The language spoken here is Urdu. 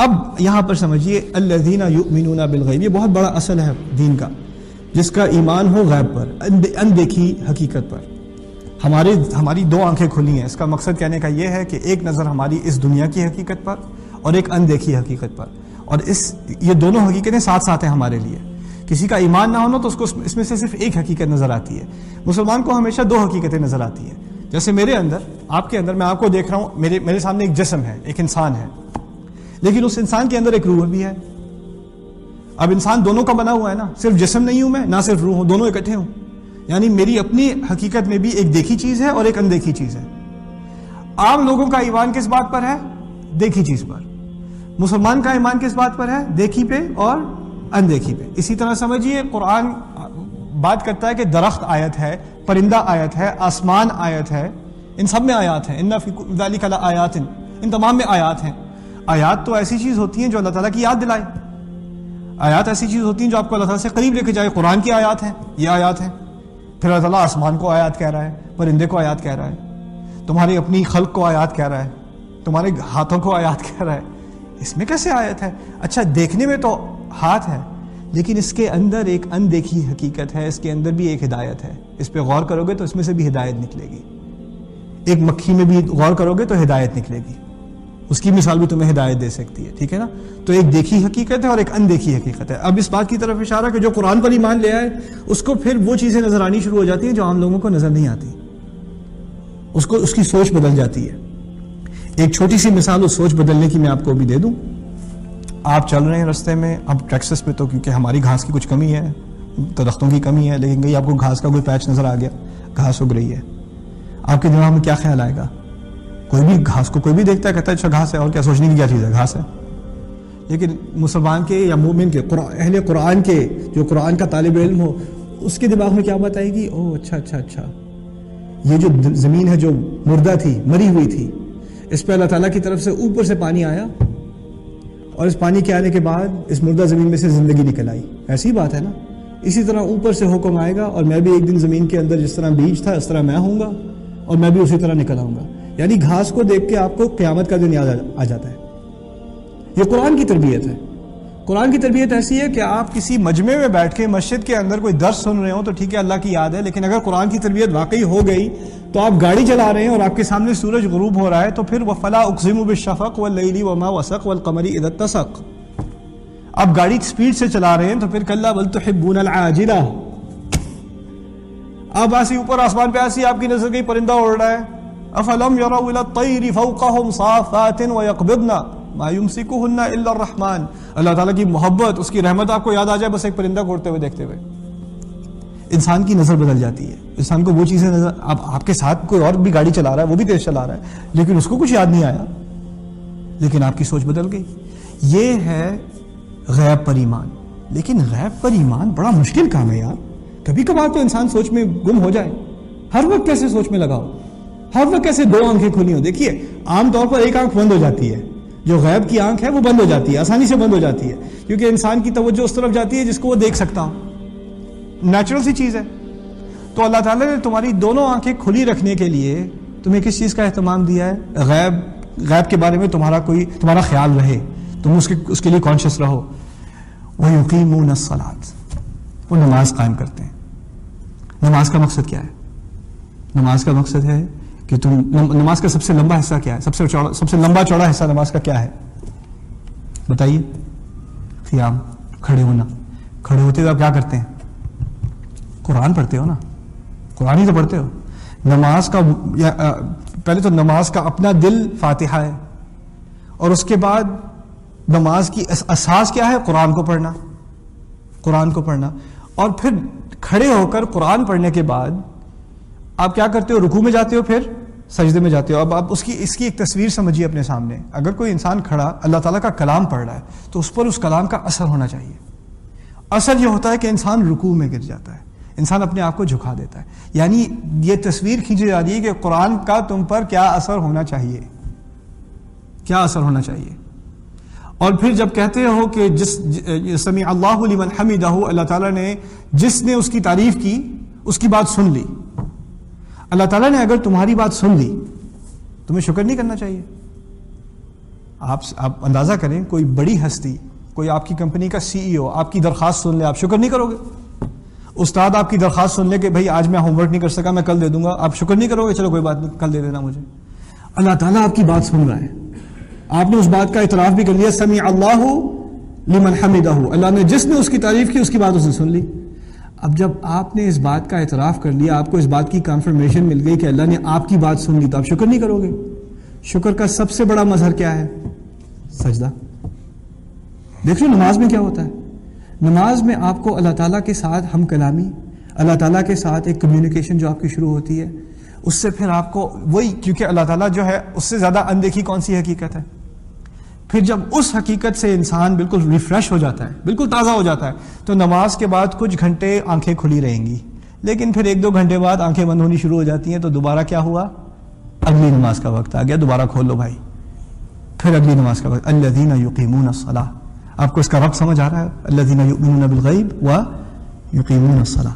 اب یہاں پر سمجھیے الذین یؤمنون بالغیب، یہ بہت بڑا اصل ہے دین کا، جس کا ایمان ہو غیب پر، اندیکھی حقیقت پر۔ ہماری دو آنکھیں کھلی ہیں، اس کا مقصد کہنے کا یہ ہے کہ ایک نظر ہماری اس دنیا کی حقیقت پر اور ایک اندیکھی حقیقت پر، اور یہ دونوں حقیقتیں ساتھ ساتھ ہیں ہمارے لیے۔ کسی کا ایمان نہ ہونا تو اس کو اس میں سے صرف ایک حقیقت نظر آتی ہے، مسلمان کو ہمیشہ دو حقیقتیں نظر آتی ہیں۔ جیسے میرے اندر، آپ کے اندر، میں آپ کو دیکھ رہا ہوں، میرے سامنے ایک جسم ہے، ایک انسان ہے، لیکن اس انسان کے اندر ایک روح بھی ہے۔ اب انسان دونوں کا بنا ہوا ہے نا، صرف جسم نہیں ہوں میں، نہ صرف روح ہوں، دونوں اکٹھے ہوں، یعنی میری اپنی حقیقت میں بھی ایک دیکھی چیز ہے اور ایک اندیکھی چیز ہے۔ عام لوگوں کا ایمان کس بات پر ہے؟ دیکھی چیز پر۔ مسلمان کا ایمان کس بات پر ہے؟ دیکھی پہ اور اندیکھی پہ۔ اسی طرح سمجھیے قرآن بات کرتا ہے کہ درخت آیت ہے، پرندہ آیت ہے، آسمان آیت ہے، ان سب میں آیات ہیں، ان فی ذلک لآیات، ان تمام میں آیات ہیں۔ آیات تو ایسی چیز ہوتی ہیں جو اللہ تعالیٰ کی یاد دلائے، آیات ایسی چیز ہوتی ہیں جو آپ کو اللہ تعالیٰ سے قریب لے کے جائے۔ قرآن کی آیات ہیں، یہ آیات ہیں۔ پھر اللہ تعالیٰ آسمان کو آیات کہہ رہا ہے، پرندے کو آیات کہہ رہا ہے، تمہاری اپنی خلق کو آیات کہہ رہا ہے، تمہارے ہاتھوں کو آیات کہہ رہا ہے۔ اس میں کیسے آیت ہے؟ اچھا دیکھنے میں تو ہاتھ ہے، لیکن اس کے اندر ایک اندیکھی حقیقت ہے، اس کے اندر بھی ایک ہدایت ہے۔ اس پہ غور کرو گے تو اس میں سے بھی ہدایت نکلے گی۔ ایک مکھی میں بھی غور کرو گے تو ہدایت نکلے گی، اس کی مثال بھی تمہیں ہدایت دے سکتی ہے، ٹھیک ہے نا؟ تو ایک دیکھی حقیقت ہے اور ایک اندیکھی حقیقت ہے۔ اب اس بات کی طرف اشارہ کہ جو قرآن پر ایمان لے آئے اس کو پھر وہ چیزیں نظر آنی شروع ہو جاتی ہیں جو عام لوگوں کو نظر نہیں آتی، اس کی سوچ بدل جاتی ہے۔ ایک چھوٹی سی مثال اس سوچ بدلنے کی میں آپ کو بھی دے دوں۔ آپ چل رہے ہیں رستے میں، اب ٹیکسس پہ تو کیونکہ ہماری گھاس کی کچھ کمی ہے، درختوں کی کمی ہے، لیکن کہیں آپ کو گھاس کا کوئی پیچ نظر آ گیا، گھاس اگ رہی ہے، آپ کے دماغ میں کیا خیال آئے گا؟ کوئی بھی گھاس کو کوئی بھی دیکھتا ہے کہتا ہے اچھا گھاس ہے، اور کیا سوچنے کی کیا چیز ہے، گھاس ہے۔ لیکن مسلمان کے یا مومن کے، اہل قرآن کے، جو قرآن کا طالب علم ہو، اس کے دماغ میں کیا بات آئے گی؟ اوہ اچھا، یہ جو زمین ہے جو مردہ تھی، مری ہوئی تھی، اس پہ اللہ تعالیٰ کی طرف سے اوپر سے پانی آیا، اور اس پانی کے آنے کے بعد اس مردہ زمین میں سے زندگی نکل آئی۔ ایسی بات ہے نا؟ اسی طرح اوپر سے حکم آئے گا اور میں بھی ایک دن زمین کے اندر جس طرح بیج تھا اس طرح میں ہوں گا، اور میں بھی اسی طرح نکل آؤں گا۔ یعنی گھاس کو دیکھ کے آپ کو قیامت کا دن یاد آ جاتا ہے۔ یہ قرآن کی تربیت ہے۔ قرآن کی تربیت ایسی ہے کہ آپ کسی مجمع میں بیٹھ کے مسجد کے اندر کوئی درس سن رہے ہوں تو ٹھیک ہے، اللہ کی یاد ہے، لیکن اگر قرآن کی تربیت واقعی ہو گئی تو آپ گاڑی چلا رہے ہیں اور آپ کے سامنے سورج غروب ہو رہا ہے تو پھر وَفَلَا أُقْسِمُ بِالشَّفَقِ وَاللَّيْلِ وَمَا وَسَقَ وَالْقَمَرِ إِذَا اتَّسَقَ۔ آپ گاڑی سپیڈ سے چلا رہے ہیں تو پھر کَلَّا بَلْ تُحِبُّونَ الْعَاجِلَةَ، اب ایسی اوپر آسمان پہ ایسی آپ کی نظر گئی پرندہ اڑ رہا ہے، افلم يروا الى الطير فوقهم صافات ويقبضن ما يمسكهن الا الرحمن۔ اللہ تعالیٰ کی محبت، اس کی رحمت آپ کو یاد آ جائے بس ایک پرندہ کو اڑتے ہوئے دیکھتے ہوئے، انسان کی نظر بدل جاتی ہے۔ انسان کو وہ چیزیں نظر، اب آپ کے ساتھ کوئی اور بھی گاڑی چلا رہا ہے، وہ بھی تیز چلا رہا ہے، لیکن اس کو کچھ یاد نہیں آیا، لیکن آپ کی سوچ بدل گئی۔ یہ ہے غیب پر ایمان۔ لیکن غیب پر ایمان بڑا مشکل کام ہے یار۔ کبھی کبھار تو انسان سوچ میں گم ہو جائے، ہر وقت کیسے سوچ میں لگاؤ، ہر وقت کیسے دو آنکھیں کھلی ہوں؟ دیکھیے عام طور پر ایک آنکھ بند ہو جاتی ہے، جو غیب کی آنکھ ہے وہ بند ہو جاتی ہے، آسانی سے بند ہو جاتی ہے، کیونکہ انسان کی توجہ اس طرف جاتی ہے جس کو وہ دیکھ سکتا ہوں، نیچرل سی چیز ہے۔ تو اللہ تعالیٰ نے تمہاری دونوں آنکھیں کھلی رکھنے کے لیے تمہیں کس چیز کا اہتمام دیا ہے؟ غیب کے بارے میں تمہارا خیال رہے، تم اس کے لیے کانشیس رہو۔ وَيُقِيمُونَ الصَّلَاةَ، وہ نماز قائم کرتے ہیں۔ نماز کا مقصد کیا ہے؟ نماز کا مقصد ہے کہ نماز کا سب سے لمبا حصہ کیا ہے؟ سب سے لمبا چوڑا حصہ نماز کا کیا ہے بتائیے؟ قیام، کھڑے ہونا۔ کھڑے ہوتے تو آپ کیا کرتے ہیں؟ قرآن پڑھتے ہو نا، قرآن ہی تو پڑھتے ہو۔ نماز کا پہلے تو نماز کا اپنا دل فاتحہ ہے، اور اس کے بعد نماز کی اساس کیا ہے؟ قرآن کو پڑھنا، قرآن کو پڑھنا۔ اور پھر کھڑے ہو کر قرآن پڑھنے کے بعد آپ کیا کرتے ہو؟ رکوع میں جاتے ہو، پھر سجدے میں جاتے ہو۔ اب آپ اس کی ایک تصویر سمجھیے اپنے سامنے۔ اگر کوئی انسان کھڑا اللہ تعالیٰ کا کلام پڑھ رہا ہے تو اس پر اس کلام کا اثر ہونا چاہیے۔ اثر یہ ہوتا ہے کہ انسان رکوع میں گر جاتا ہے، انسان اپنے آپ کو جھکا دیتا ہے، یعنی یہ تصویر کھینچی جا رہی ہے کہ قرآن کا تم پر کیا اثر ہونا چاہیے، کیا اثر ہونا چاہیے۔ اور پھر جب کہتے ہو کہ سمیع اللہ لمن حمدہ، اللہ تعالیٰ نے جس نے اس کی تعریف کی اس کی بات سن لی۔ اللہ تعالیٰ نے اگر تمہاری بات سن لی، تمہیں شکر نہیں کرنا چاہیے؟ آپ اندازہ کریں کوئی بڑی ہستی، کوئی آپ کی کمپنی کا CEO آپ کی درخواست سن لے، آپ شکر نہیں کرو گے؟ استاد آپ کی درخواست سن لے کہ بھائی آج میں ہوم ورک نہیں کر سکا، میں کل دے دوں گا، آپ شکر نہیں کرو گے؟ چلو کوئی بات نہیں، کل دے دینا مجھے۔ اللہ تعالیٰ آپ کی بات سن رہا ہے، آپ نے اس بات کا اعتراف بھی کر لیا، سمیع اللہ لمن حمدہ، اللہ نے جس نے اس کی تعریف کی اس کی بات اس نے سن لی۔ اب جب آپ نے اس بات کا اعتراف کر لیا، آپ کو اس بات کی کنفرمیشن مل گئی کہ اللہ نے آپ کی بات سن لی، تو آپ شکر نہیں کرو گے؟ شکر کا سب سے بڑا مظہر کیا ہے؟ سجدہ۔ دیکھ لو نماز میں کیا ہوتا ہے، نماز میں آپ کو اللہ تعالیٰ کے ساتھ ہم کلامی، اللہ تعالیٰ کے ساتھ ایک کمیونیکیشن جو آپ کی شروع ہوتی ہے، اس سے پھر آپ کو وہی، کیونکہ اللہ تعالیٰ جو ہے اس سے زیادہ اندیکھی کون سی حقیقت ہے؟ پھر جب اس حقیقت سے انسان بالکل ریفریش ہو جاتا ہے، بالکل تازہ ہو جاتا ہے، تو نماز کے بعد کچھ گھنٹے آنکھیں کھلی رہیں گی، لیکن پھر 1-2 گھنٹے بعد آنکھیں بند ہونی شروع ہو جاتی ہیں، تو دوبارہ کیا ہوا؟ اگلی نماز کا وقت آ گیا، دوبارہ کھول لو بھائی، پھر اگلی نماز کا وقت۔ الذین یقیمون الصلاۃ، آپ کو اس کا ربط سمجھ آ رہا ہے؟ الذین یؤمنون بالغیب و یقیمون الصلاۃ۔